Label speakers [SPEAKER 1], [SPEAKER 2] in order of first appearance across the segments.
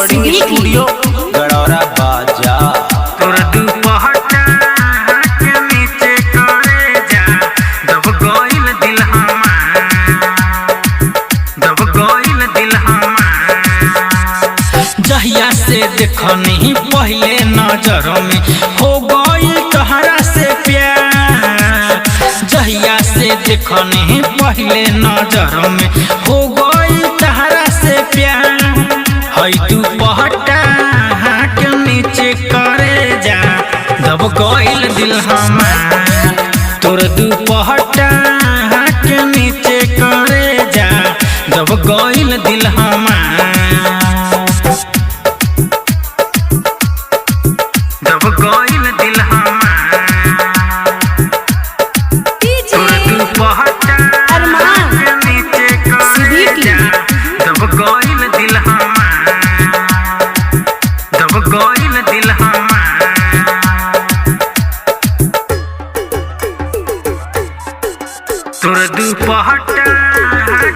[SPEAKER 1] Recording studio Gadaura बाजा।
[SPEAKER 2] तोर दुपट्टा के नीचे करे जा दब गइल दिल हमार, दब गइल दिल हमार। जहिया से देखनी पहले नजर में हो गइल तोहरा से प्यार, जहिया से देखनी पहले नजर में हो गइल तोहरा से प्यार। हई दुपट्टा के नीचे करे जा दब गइल दिल हमार, तोर दुपट्टा के नीचे करे जा दब गइल दिल हमार, दब गइल दिल हमार। तोर दुपट्टा के नीचे करे जा दब गइल दिल हमार, दब गइल दिल हमार। तोर दुपट्टा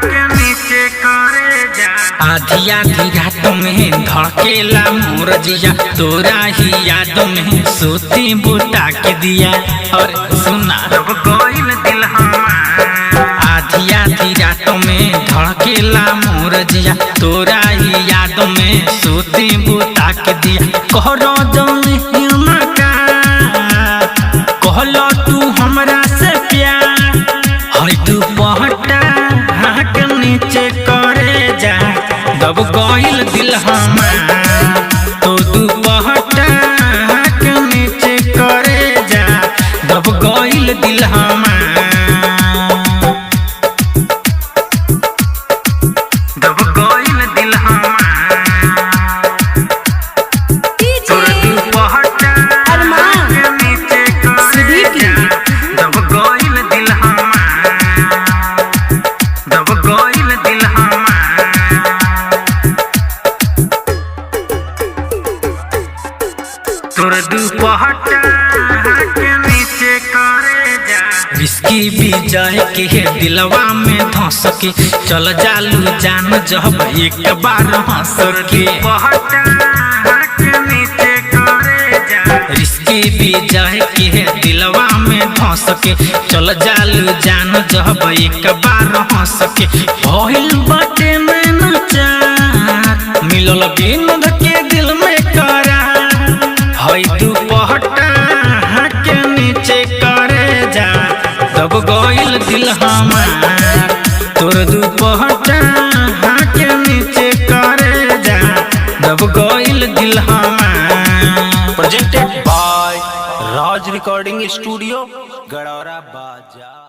[SPEAKER 2] के नीचे करे जा आधी आधी रात में धड़केला मोर जिया, तोरा ही याद में सोती बुता के दिया। और सुना दब गइल दिल हमार, आधी आधी रात में धड़केला मोर जिया, तोरा ही याद में सोती बुता के दिया। कहरो जौन का कहलो तू हमरा से प्यार, हई दुपट्टा के नीचे करे जा दब गइल दिल हमार, तो दुपट्टा के नीचे करे जा दब गइल दिल हमार, दब गइल दिल हमार। तोर दुपट्टा के नीचे करे जा दब गइल दिल हमार, दब गइल दिल हमार। तोर दुपट्टा के नीचे करे जा विस्की विजय के दिलवा में धंस के चल जालू जान जब एक बार हंस के। दुपट्टा के नीचे करे जा रिस्की विजय के दिलवा में धंस के चल जालू जान जब एक बार हंस के। भइल बाटे में नचार मिलल विनोद के दिल में करा, हई दुपट्टा के नीचे करे जा दब गइल दिल हमार, तोर दुपट्टा के नीचे करे जा दब गइल दिल हमार।
[SPEAKER 1] Presented by Raj recording studio Gadaura बाजा।